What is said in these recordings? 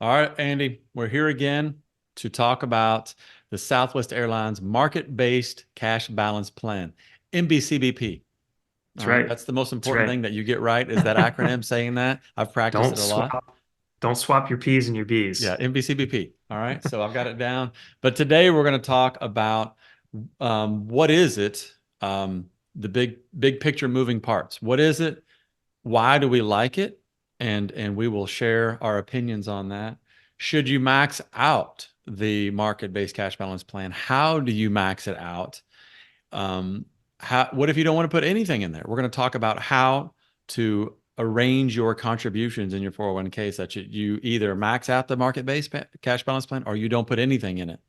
All right, Andy, we're here again to talk about the Southwest Airlines market-based cash balance plan, MBCBP. All That's right, right. that's the most That's important right. thing that you get right is that acronym saying that. I've practiced Don't it a lot. swap, don't swap your P's and your Yeah, B's. MBCBP. All right, so I've got it down. But today we're going to talk about what is it, the big picture moving parts. What is it? Why do we like it? And we will share our opinions on that. Should you max out the market-based cash balance plan? How do you max it out? What if you don't want to put anything in there? We're going to talk about how to arrange your contributions in your 401k such that you either max out the market-based cash balance plan or you don't put anything in it.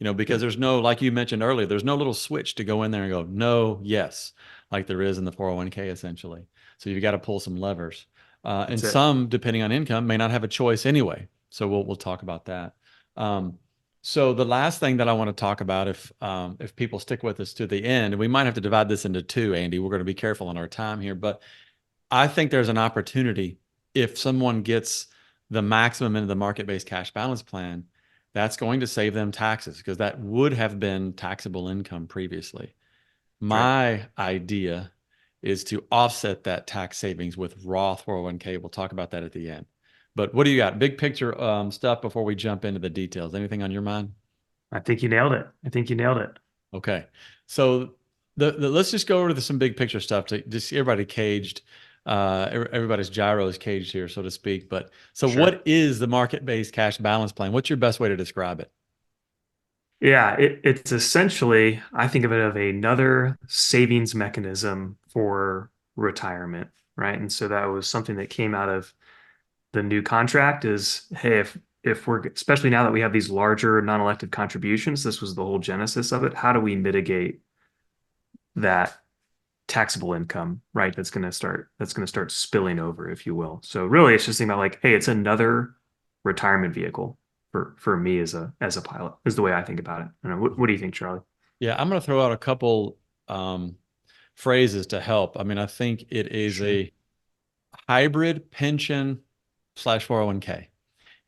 Because Yep. there's no, like you mentioned earlier, there's no little switch to go in there and go, no, yes, like there is in the 401k essentially. So you've got to pull some levers. And That's it. some, depending on income, may not have a choice anyway. So we'll talk about that. Um, so the last thing that I want to talk about, if people stick with us to the end, and we might have to divide this into two, Andy. We're going to be careful on our time here, but I think there's an opportunity if someone gets the maximum into the market-based cash balance plan, that's going to save them taxes because that would have been taxable income previously. That's right. My idea is to offset that tax savings with Roth 401k. We'll talk about that at the end. But what do you got? Big picture stuff before we jump into the details. Anything on your mind? I think you nailed it. I think you nailed it. Okay. So let's just go over to some big picture stuff to just everybody caged. Everybody's gyro is caged here, so to speak. But so Sure. what is the market-based cash balance plan? What's your best way to describe it? Yeah, it's essentially, I think of it of another savings mechanism for retirement, right? And so that was something that came out of the new contract is, hey, if we're especially now that we have these larger non-elected contributions, this was the whole genesis of it. How do we mitigate that taxable income, right? That's going to start spilling over, if you will. So really it's just thinking about like, hey, it's another retirement vehicle for me as a pilot, is the way I think about it. I don't know, what do you think, Charlie? Yeah, I'm going to throw out a couple phrases to help. I mean, I think it is Sure. a hybrid pension slash 401k.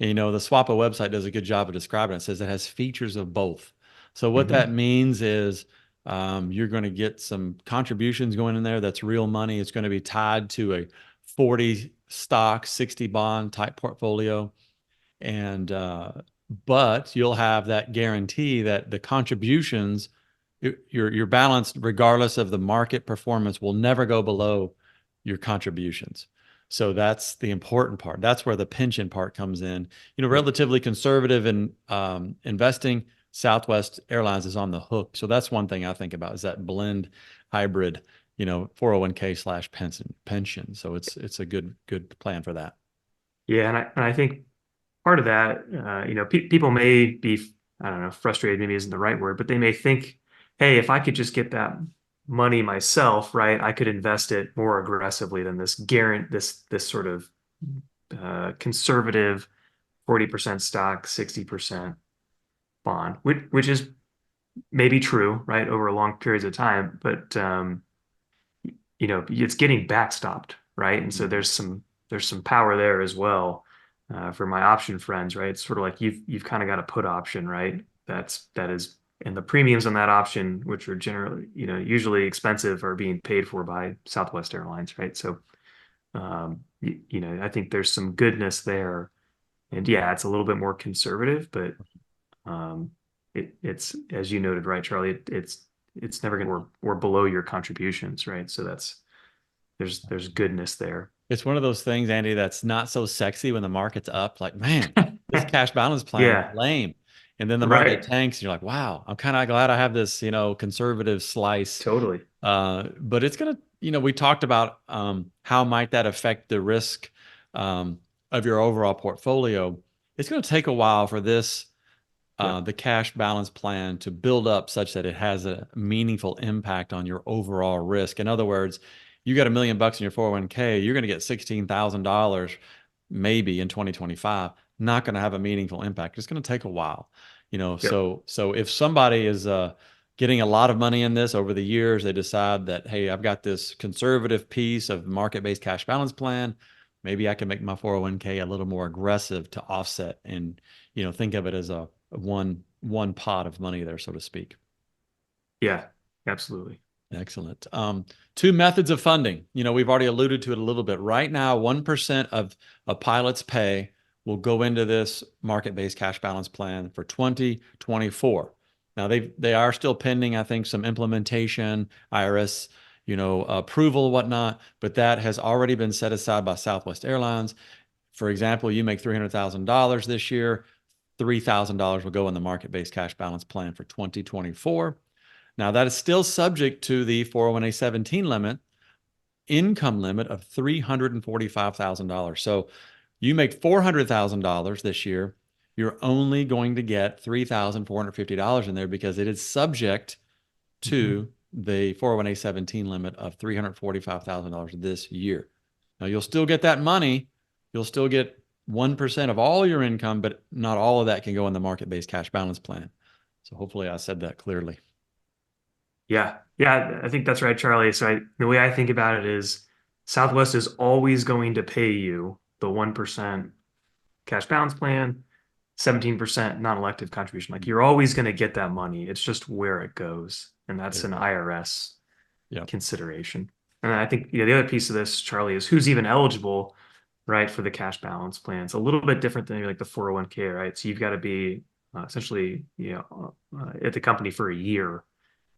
And, the SWAPA website does a good job of describing it. It says it has features of both. So what that Hmm. means is you're going to get some contributions going in there. That's real money. It's going to be tied to a 40 stock, 60 bond type portfolio. And but you'll have that guarantee that the contributions, your balance, regardless of the market performance, will never go below your contributions. So that's the important part. That's where the pension part comes in. Yep. Relatively conservative in investing. Southwest Airlines is on the hook. So that's one thing I think about is that blend hybrid, 401k slash pension. So it's a good plan for that. Yeah, and I think part of that, people may be, I don't know, frustrated maybe isn't the right word, but they may think, hey, if I could just get that money myself, right, I could invest it more aggressively than this sort of conservative 40% stock, 60% bond, which is maybe true, right, over long periods of time, but it's getting backstopped, right? And so Mhm. there's some power there as well for my option friends, right? It's sort of like you've kind of got a put option, right? That is, and the premiums on that option, which are generally, usually expensive, are being paid for by Southwest Airlines, right? So I think there's some goodness there. And yeah, it's a little bit more conservative, but um, it's as you noted, right, Charlie? It's never going to or below your contributions, right? So there's goodness there. It's one of those things, Andy, that's not so sexy when the market's up. Like, man, this cash balance plan is Yeah, lame. And then the market right. tanks, and you're like, wow, I'm kind of glad I have this, conservative slice. Totally. But it's gonna, we talked about how might that affect the risk um, of your overall portfolio. It's going to take a while for this, Yep. the cash balance plan to build up such that it has a meaningful impact on your overall risk. In other words, you got $1 million in your 401k, you're going to get $16,000 maybe in 2025. Not going to have a meaningful impact. It's going to take a while, Yep. So if somebody is getting a lot of money in this over the years, they decide that, hey, I've got this conservative piece of market-based cash balance plan. maybe I can make my 401k a little more aggressive to offset and, think of it as a one pot of money there, so to speak. Yeah, absolutely. Excellent. Two methods of funding. We've already alluded to it a little bit. Right now, 1% of a pilot's pay will go into this market-based cash balance plan for 2024. Now they are still pending, I think, some implementation, IRS, approval, whatnot, but that has already been set aside by Southwest Airlines. For example, you make $300,000 this year, $3,000 will go in the market-based cash balance plan for 2024. Now, that is still subject to the 401(a)(17) income limit of $345,000. So you make $400,000 this year, you're only going to get $3,450 in there because it is subject to the 401(a)(17) limit of $345,000 this year. Now, you'll still get that money. You'll still get 1% of all your income, but not all of that can go in the market-based cash balance plan. So hopefully I said that clearly. Yeah. Yeah, I think that's right, Charlie. The way I think about it is Southwest is always going to pay you the 1% cash balance plan, 17% non-elective contribution. Like you're always going to get that money. It's just where it goes. And that's an IRS Yeah. consideration. And I think the other piece of this, Charlie, is who's even eligible, right, for the cash balance plan. It's a little bit different than like the 401k, right? So you've got to be essentially, at the company for a year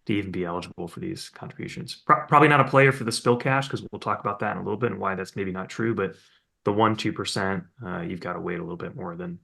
to even be eligible for these contributions. Probably not a player for the spill cash because we'll talk about that in a little bit and why that's maybe not true. But the 1-2%, you've got to wait a little bit more than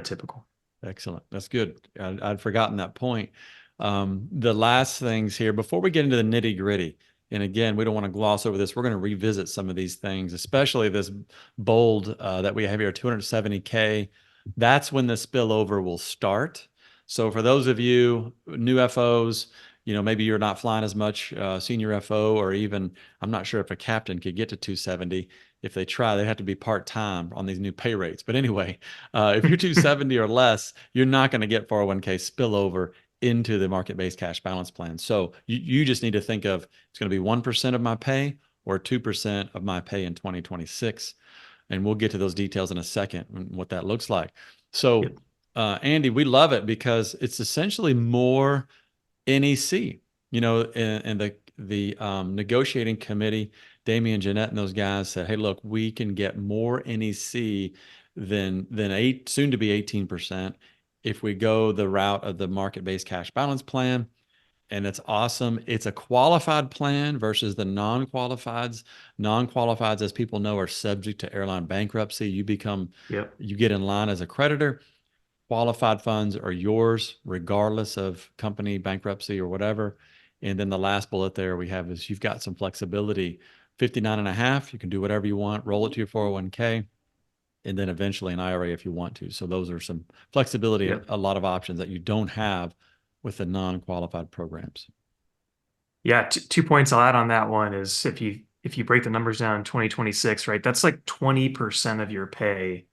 typical. Excellent. That's good. I'd forgotten that point. The last things here, before we get into the nitty gritty, and again, we don't want to gloss over this. We're going to revisit some of these things, especially this bold that we have here, 270K. That's when the spillover will start. So for those of you new FOs, maybe you're not flying as much senior FO, or even, I'm not sure if a captain could get to 270. If they try, they have to be part-time on these new pay rates. But anyway, if you're 270 or less, you're not going to get 401k spillover into the market-based cash balance plan. So you just need to think of it's going to be 1% of my pay or 2% of my pay in 2026. And we'll get to those details in a second, what that looks like. So, Yep. Andy, we love it because it's essentially more NEC, and the negotiating committee, Damian, Jeanette, and those guys said, hey, look, we can get more NEC than soon to be 18% if we go the route of the market-based cash balance plan. And it's awesome. It's a qualified plan versus the non-qualifieds. Non-qualifieds, as people know, are subject to airline bankruptcy. You Yep. get in line as a creditor. Qualified funds are yours regardless of company bankruptcy or whatever. And then the last bullet there we have is you've got some flexibility. 59 and a half, you can do whatever you want, roll it to your 401k, and then eventually an IRA if you want to. So those are some flexibility, Yep. a lot of options that you don't have with the non-qualified programs. Yeah. 2 points I'll add on that one is if you break the numbers down in 2026, right, that's like 20% of your pay.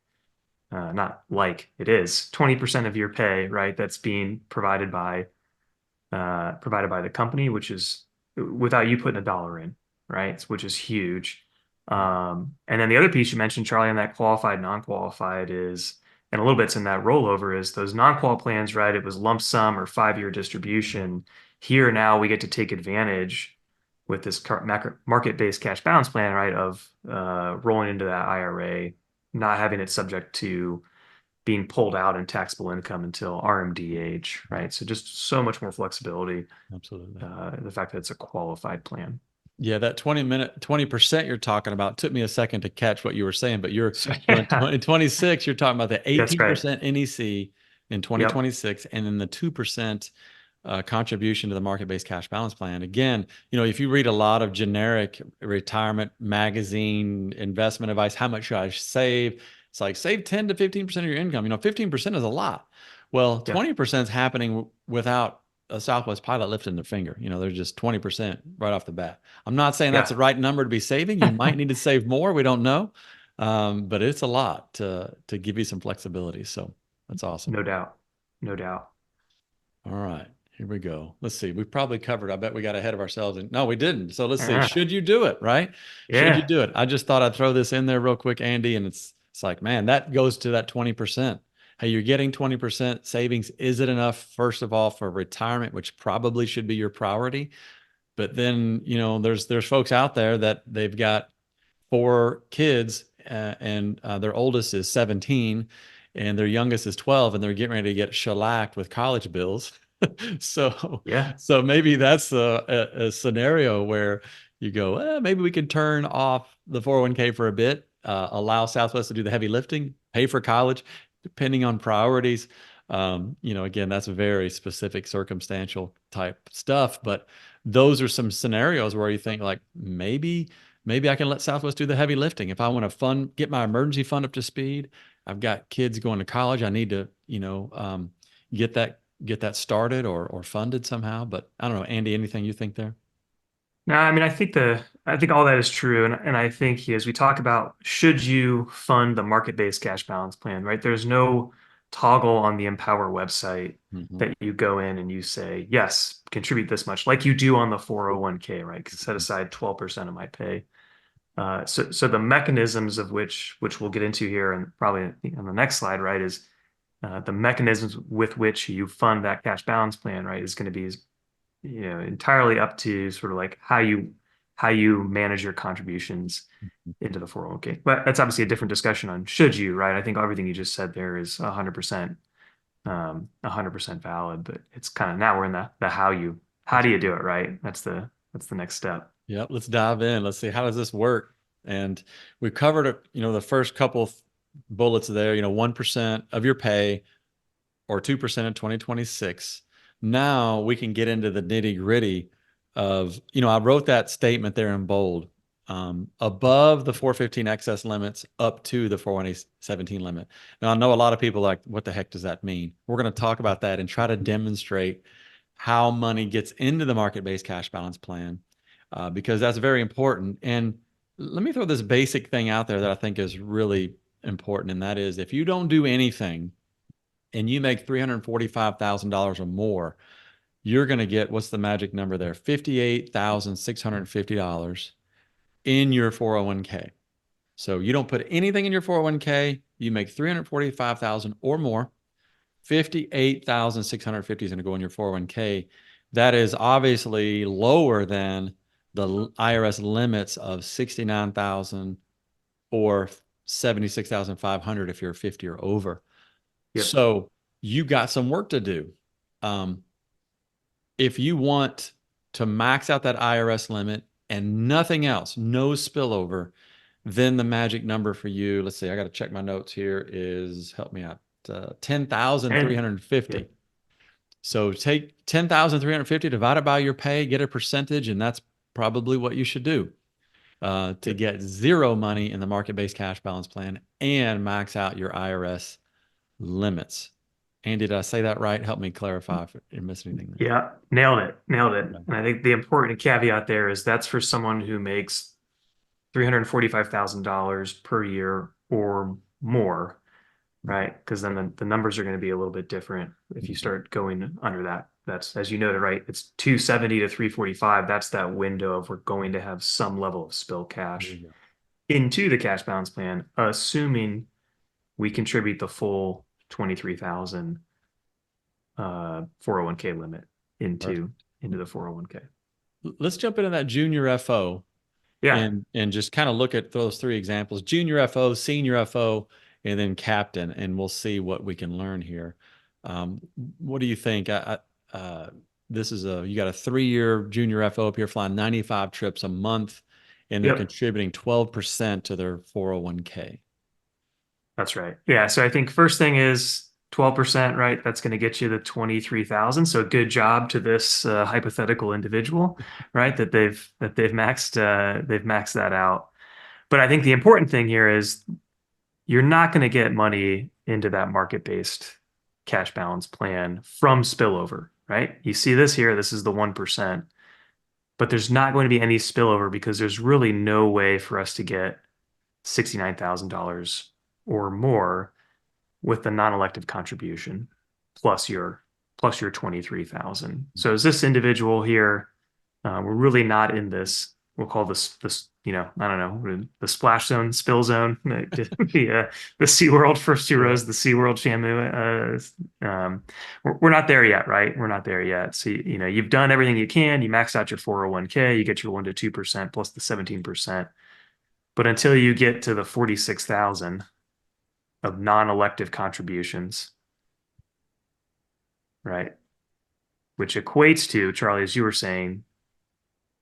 Not like it is 20% of your pay, right? That's being provided by the company, which is without you putting a dollar in, right? Which is huge. And then the other piece you mentioned, Charlie, on that qualified, non-qualified is, and a little bit's in that rollover is those non-qual plans, right? It was lump sum or 5-year distribution. Here now we get to take advantage with this market-based cash balance plan, right? Of rolling into that IRA, not having it subject to being pulled out in taxable income until RMD age, right? So just so much more flexibility. Absolutely. The fact that it's a qualified plan. Yeah, that 20% you're talking about took me a second to catch what you were saying, but So in yeah, 26, you're talking about the that's right. 18% NEC in Yep. 2026, and then the 2% contribution to the market-based cash balance plan. Again, if you read a lot of generic retirement magazine investment advice, how much should I save? It's like save 10 to 15% of your income. 15% is a lot. Well, Yeah. 20% is happening without a Southwest pilot lifting their finger. There's just 20% right off the bat. I'm not saying that's the Yeah. right number to be saving. You might need to save more. We don't know. But it's a lot to give you some flexibility. So that's awesome. No doubt. No doubt. All right. Here we go. Let's see. We probably covered. I bet we got ahead of ourselves. And no, we didn't. So let's see. Ah, Should you do it? Right? Should you yeah. do it? I just thought I'd throw this in there real quick, Andy. And it's like, man, that goes to that 20%. Hey, you're getting 20% savings. Is it enough, first of all, for retirement, which probably should be your priority? But then, there's folks out there that they've got four kids, and their oldest is 17 and their youngest is 12, and they're getting ready to get shellacked with college bills. so Yeah. so maybe that's a scenario where you go, maybe we could turn off the 401k for a bit, allow Southwest to do the heavy lifting, pay for college, depending on priorities. Again, that's very specific circumstantial type stuff, but those are some scenarios where you think like maybe I can let Southwest do the heavy lifting. If I want to get my emergency fund up to speed, I've got kids going to college. I need to, get that started or funded somehow. But I don't know, Andy, anything you think there? No, I mean, I think all that is true, and I think as we talk about, should you fund the market-based cash balance plan, right? There's no toggle on the Empower website Hmm. that you go in and you say, yes, contribute this much, like you do on the 401k, right? Set aside 12% of my pay. So the mechanisms of which we'll get into here, and probably on the next slide, right, is the mechanisms with which you fund that cash balance plan, right, is going to be entirely up to sort of like how you manage your contributions into the 401k. But that's obviously a different discussion on should you, right? I think everything you just said there is 100% valid, but it's kind of now we're in the how That's do you do right. it, right? That's the next step. Yep. Let's dive in. Let's see, how does this work? And we've covered, the first couple of bullets there, 1% of your pay or 2% in 2026. Now we can get into the nitty gritty of, I wrote that statement there in bold, above the 415 excess limits up to the 417 limit. Now, I know a lot of people are like, what the heck does that mean? We're going to talk about that and try to demonstrate how money gets into the market-based cash balance plan, because that's very important. And let me throw this basic thing out there that I think is really important. And that is, if you don't do anything and you make $345,000 or more, you're going to get, what's the magic number there? $58,650 in your 401k. So you don't put anything in your 401k, you make 345,000 or more, 58,650 is going to go in your 401k. That is obviously lower than the IRS limits of 69,000 or 76,500 if you're 50 or over. Yep. So you got some work to do. Um, if you want to max out that IRS limit and nothing else, no spillover, then the magic number for you, let's see, I got to check my notes here, is, help me out, And 10,350. yep. So take 10,350, divide it by your pay, get a percentage, and that's probably what you should do, to Yep. get zero money in the market-based cash balance plan and max out your IRS limits. Andy, did I say that right? Help me clarify if I missed anything there. Yeah, nailed it. Nailed it. Okay. And I think the important caveat there is that's for someone who makes $345,000 per year or more, right? Because then the numbers are going to be a little bit different if you Mhm. start going under that. That's, as you noted, right? It's 270 to 345. That's that window of we're going to have some level of spill There you cash go. into the cash balance plan, assuming we contribute the full 23,000 401k limit into Perfect. into the 401k. Let's jump into that junior FO Yeah. and just kind of look at those three examples: junior FO, senior FO, and then captain, and we'll see what we can learn here. Um, what do you think? This is you got a 3-year junior FO up here flying 95 trips a month, and they're Yep. contributing 12% to their 401k. That's right. Yeah. So I think first thing is 12%, right? That's going to get you the 23,000. So good job to this hypothetical individual, right? That they've maxed that out. But I think the important thing here is you're not going to get money into that market-based cash balance plan from spillover, right? You see this here, this is the 1%, but there's not going to be any spillover because there's really no way for us to get $69,000 or more with the non-elective contribution plus your plus your 23,000. So is this individual here, we're really not in this, we'll call this, I don't know, the splash zone, spill zone, the SeaWorld first two Yeah. rows, the SeaWorld Shamu. We're not there yet, right? We're not there yet. So, you've done everything you can. You max out your 401k, you get your 1 to 2% plus the 17%. But until you get to the 46,000 of non-elective contributions, right? Which equates to, Charlie, as you were saying,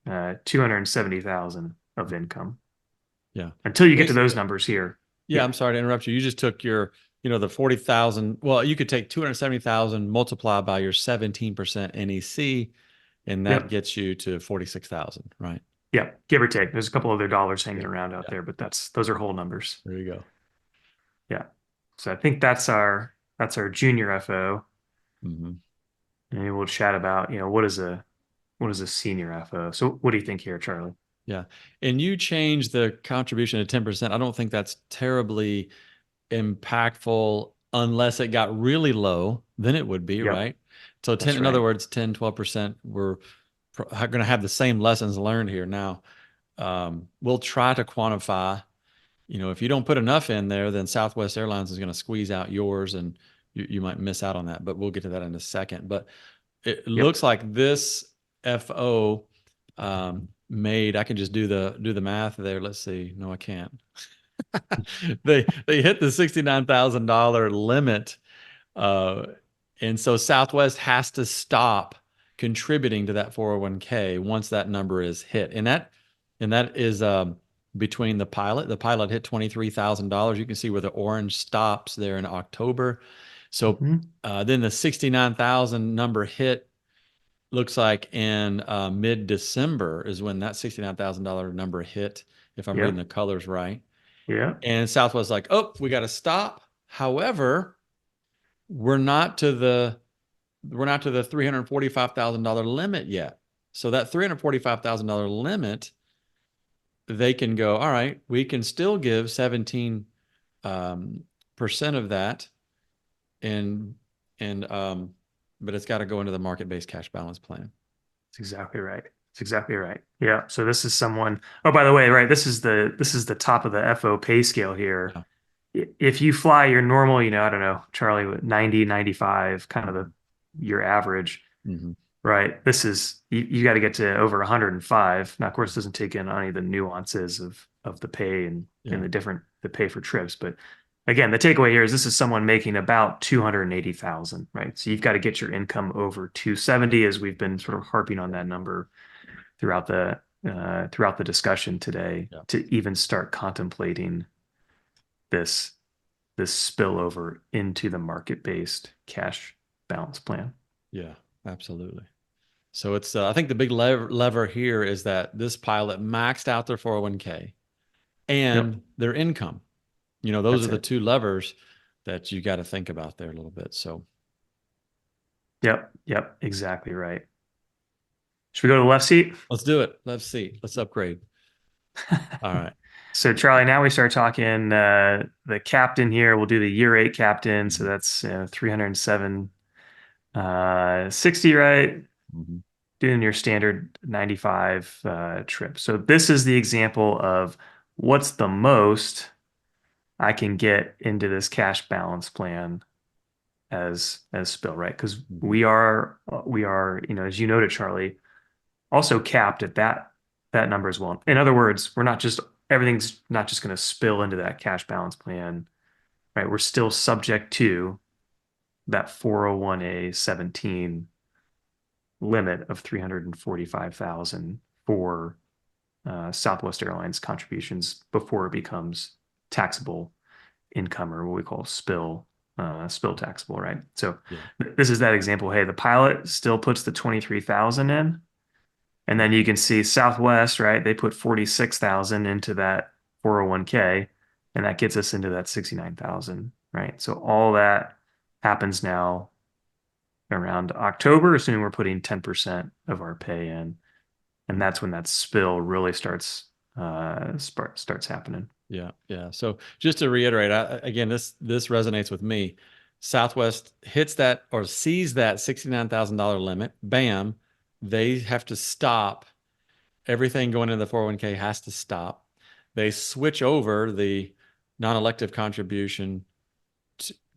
270,000 of income. Yeah. Until you get to those Basically. numbers here. Yeah, I'm sorry to interrupt you. You just took your, the 40,000. Well, you could take 270,000 multiplied by your 17% NEC, and that Yep. gets you to 46,000, right? Yep. Give or take. There's a couple other dollars Yeah. hanging around out Yeah. there, but those are whole numbers. There you go. Yeah. So I think that's our junior FO. Hmm. And we'll chat about, what is a senior FO. So what do you think here, Charlie? Yeah. And you change the contribution to 10%. I don't think that's terribly impactful unless it got really low, then it would be, Yep. right? So 10, That's in other right. words, 10, 12%, we're going to have the same lessons learned here. Now, we'll try to quantify, if you don't put enough in there, then Southwest Airlines is going to squeeze out yours and you might miss out on that, but we'll get to that in a second. But it Yep. looks like this FO I can just do the math there. Let's see. No, I can't. They hit the $69,000 limit, uh, and so Southwest has to stop contributing to that 401k once that number is hit, and that is between the pilot. The pilot hit $23,000. You can see where the orange stops there in October. So Mhm. then the 69,000 number hit. Looks like in mid-December is when that $69,000 number hit, if I'm reading Yep. the colors right. Yep. And Southwest like, oh, we got to stop. However, we're not to the $345,000 limit yet. So that $345,000 limit, they can go, all right, we can still give 17 percent of that, and but it's got to go into the market-based cash balance plan. That's exactly right. That's exactly right. Yeah. So this is someone, oh, by the way, right, this is the top of the FO pay scale here. Yeah. If you fly your normal, I don't know, Charlie, with 90, 95, kind of your average, Mm-hmm. right? This is you got to get to over 105. Now, of course, it doesn't take in any of the nuances of the pay and Yeah. the pay for trips. But again, the takeaway here is this is someone making about 280,000, right? So you've got to get your income over 270, as we've been sort of harping on that number throughout the discussion today, Yeah. to even start contemplating this spillover into the market-based cash balance plan. Yeah, absolutely. So it's I think the big lever here is that this pilot maxed out their 401k Yep, and their income. Those are that's the it. two levers that you got to think about there a little bit. So Yep, exactly right. Should we go to the left seat? let's do it. Let's see. Let's upgrade. All right. So Charlie, now we start talking the captain here. We'll do the year 8 captain. So Mhm. that's 307 60, right? Mhm. Doing your standard 95 trip. So this is the example of what's the most I can get into this cash balance plan as spill, right? Because Mhm. we are, as you noted, Charlie, also capped at that number as well. In other words, we're not just everything's not just going to spill into that cash balance plan, right? We're still subject to that 401a 17 limit of 345,000 for Southwest Airlines contributions before it becomes taxable income, or what we call spill taxable, right? So Yeah. this is that example. Hey, the pilot still puts the 23,000 in, and then you can see Southwest, right? They put 46,000 into that 401k, and that gets us into that 69,000, right? So all that happens now around October, assuming we're putting 10% of our pay in, and that's when that spill really starts happening. Yeah. Yeah. So just to reiterate, again, this resonates with me. Southwest hits that or sees that $69,000 limit. Bam, they have to stop. Everything going into the 401k has to stop. They switch over the non-elective contribution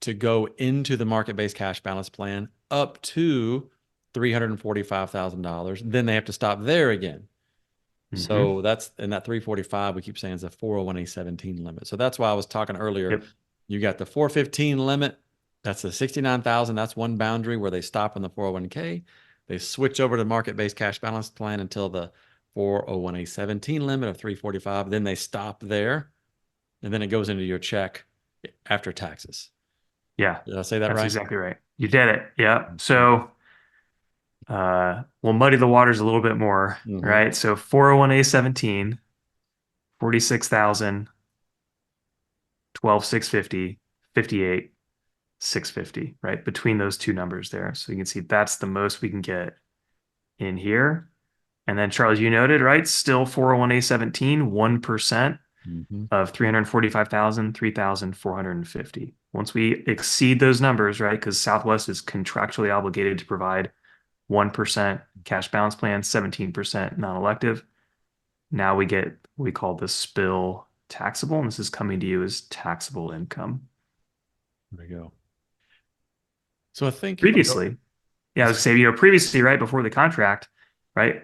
to go into the market-based cash balance plan up to $345,000. Then they have to stop there again. Mm-hmm. So that's in that 345 we keep saying is a 401a 17 limit. So that's why I was talking earlier. Yep. You got the 415 limit. That's the 69,000. That's one boundary where they stop in the 401k. They switch over to the market-based cash balance plan until the 401a 17 limit of 345. Then they stop there, and then it goes into your check after taxes. Yeah, Did I say that that's right? exactly right. You did it. Yeah. Mhm. So we'll muddy the waters a little bit more, Mhm. right? So 401a 17, 46,000, 12,650, 58, 650, right? Between those two numbers there. So you can see that's the most we can get in here. And then Charles, you noted, right? Still 401a 17, 1% Mhm. of 345,000, 3,450. Once we exceed those numbers, right? Because Southwest is contractually obligated to provide 1% cash balance plan, 17% non-elective. Now we get what we call the spill taxable, and this is coming to you as taxable income. There we go. So I think if I go, Previously, yeah, I was gonna say, previously, right before the contract, right,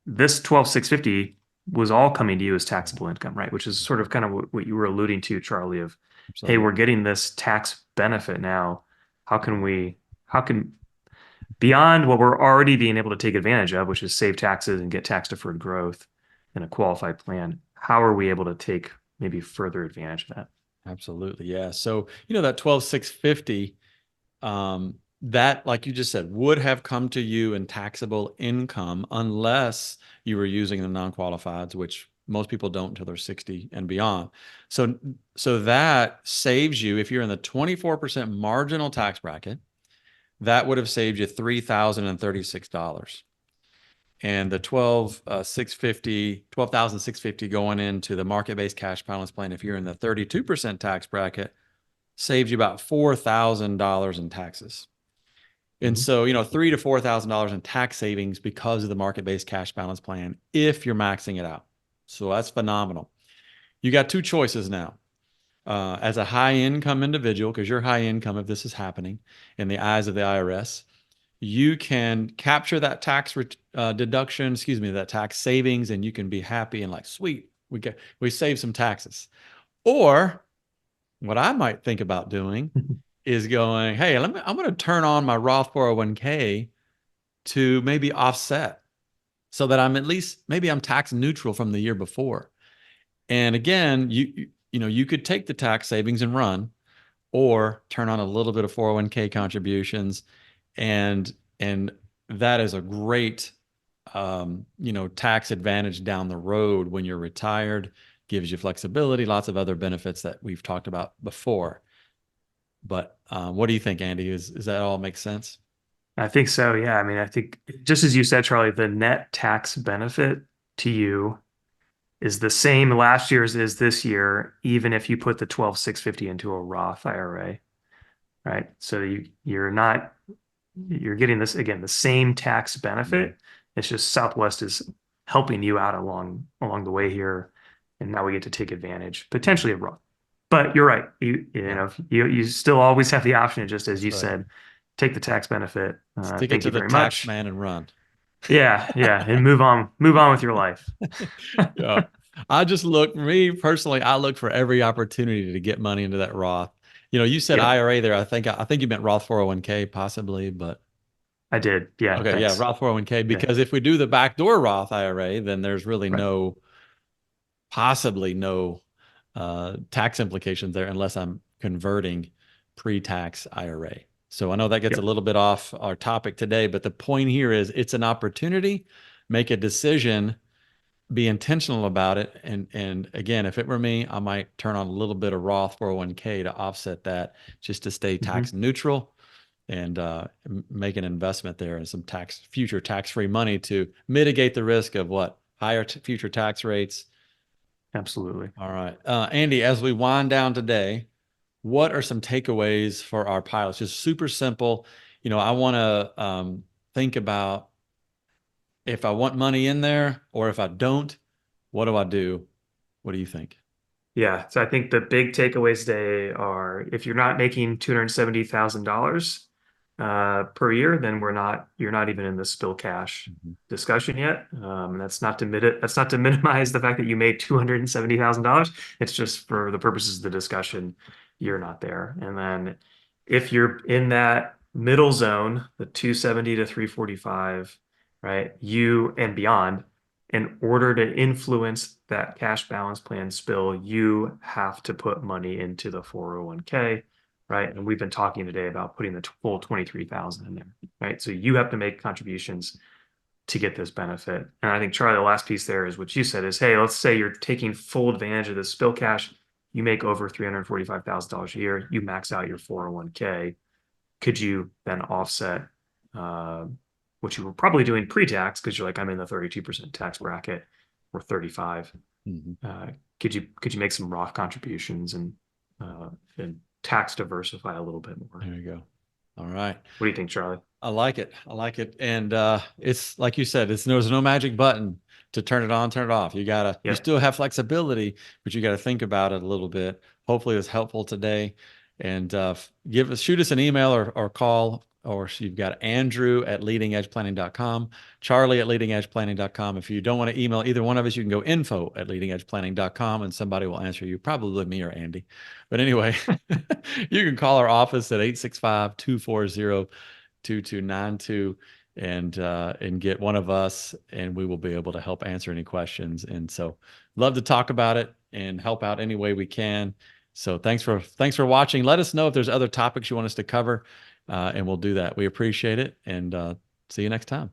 this 12,650 was all coming to you as taxable income, right? Which is sort of kind of what you were alluding to, Charlie, of, hey, absolutely. we're getting this tax benefit now. How can, beyond what we're already being able to take advantage of, which is save taxes and get tax deferred growth in a qualified plan, how are we able to take maybe further advantage of that? Absolutely. Yeah. So, that 12,650, that, like you just said, would have come to you in taxable income unless you were using the non-qualifieds, which most people don't until they're 60 and beyond. So that saves you, if you're in the 24% marginal tax bracket, that would have saved you $3,036. And the 12,650 going into the market-based cash balance plan, if you're in the 32% tax bracket, saves you about $4,000 in taxes. And Mhm. so, $3,000 to $4,000 in tax savings because of the market-based cash balance plan if you're maxing it out. So that's phenomenal. You got two choices now. As a high income individual, because you're high income if this is happening in the eyes of the IRS, you can capture that deduction, that tax savings, and you can be happy and like, sweet, we saved some taxes. Or what I might think about doing is going, hey, I'm going to turn on my Roth 401k to maybe offset so that maybe I'm tax neutral from the year before. And again, you could take the tax savings and run, or turn on a little bit of 401k contributions, and and that is a great tax advantage down the road when you're retired. Gives you flexibility, lots of other benefits that we've talked about before. But what do you think, Andy? Is that all make sense? I think so. Yeah. I mean, I think just as you said, Charlie, the net tax benefit to you is the same last year as is this year, even if you put the 12,650 into a Roth IRA, right? So you're getting this again, the same tax Mhm. benefit. It's just Southwest is helping you out along the way here. And now we get to take advantage potentially of Roth. But you're right. Yeah, You still always have the option, just as you that's right. said, take the tax benefit. Stick it Thank to you the very tax much. man and run. Yeah, yeah, and move on with your life. Yeah. Me personally, I look for every opportunity to get money into that Roth. You said Yep, IRA there. I think you meant Roth 401k possibly, but I did. Yeah, okay, yeah, thanks. Roth 401k, Yeah. because if we do the backdoor Roth IRA, then there's really Right. possibly no tax implications there unless I'm converting pre-tax IRA. So I know that gets a Yep. little bit off our topic today, but the point here is it's an opportunity, make a decision, be intentional about it. And again, if it were me, I might turn on a little bit of Roth 401k to offset that, just to stay Hmm. tax neutral, and make an investment there and some future tax-free money to mitigate the risk of what higher future tax rates. Absolutely. All right, Andy, as we wind down today, what are some takeaways for our pilots? Just super simple. I want to think about if I want money in there or if I don't, what do I do? What do you think? Yeah. So I think the big takeaways today are if you're not making $270,000 per year, then you're not even in the spill cash Mhm. discussion yet. That's not to minimize the fact that you made $270,000. It's just for the purposes of the discussion, you're not there. And then if you're in that middle zone, the 270 to 345, right, you and beyond, in order to influence that cash balance plan spill, you have to put money into the 401k, right? And we've been talking today about putting the full 23,000 in there, right? So you have to make contributions to get this benefit. And I think Charlie, the last piece there is what you said is, hey, let's say you're taking full advantage of this spill cash. You make over $345,000 a year. You max out your 401k. Could you then offset what you were probably doing pre-tax because you're like, I'm in the 32% tax bracket or 35. Mhm. Could you make some Roth contributions and tax diversify a little bit more? There you go. All right. What do you think, Charlie? I like it. I like it. And it's like you said, there's no magic button to turn it on, turn it off. You Yep. still have flexibility, but you got to think about it a little bit. Hopefully it was helpful today. And shoot us an email or call, or you've got Andrew at leadingedgeplanning.com, Charlie at leadingedgeplanning.com. If you don't want to email either one of us, you can go info at leadingedgeplanning.com and somebody will answer you, probably me or Andy. But anyway, you can call our office at 865-240-2292 and get one of us, and we will be able to help answer any questions. And so love to talk about it and help out any way we can. So thanks for watching. Let us know if there's other topics you want us to cover, and we'll do that. We appreciate it, and see you next time.